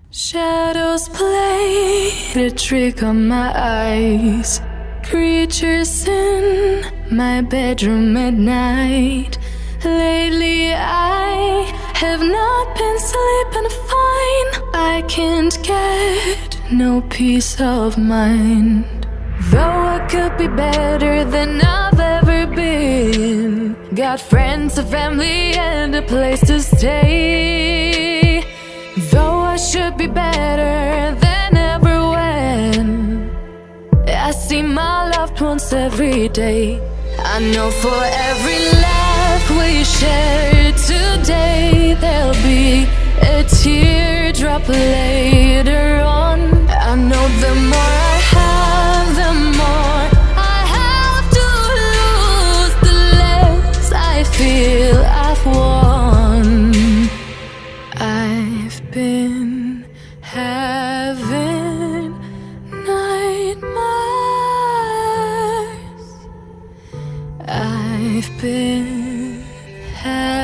Shadows played a trick on my eyes. Creatures in my bedroom at night. Lately I have not been sleeping fine. I can't get no peace of mind. Though I could be better than I've ever been. Got friends, a family, and a place to stay. Though I should be better than ever when I see my loved ones every day. I know for every laugh we share today, there'll be a teardrop later on. I know the more I have, the more I have to lose, the less I feel I've won. I've been having nightmares. I've been having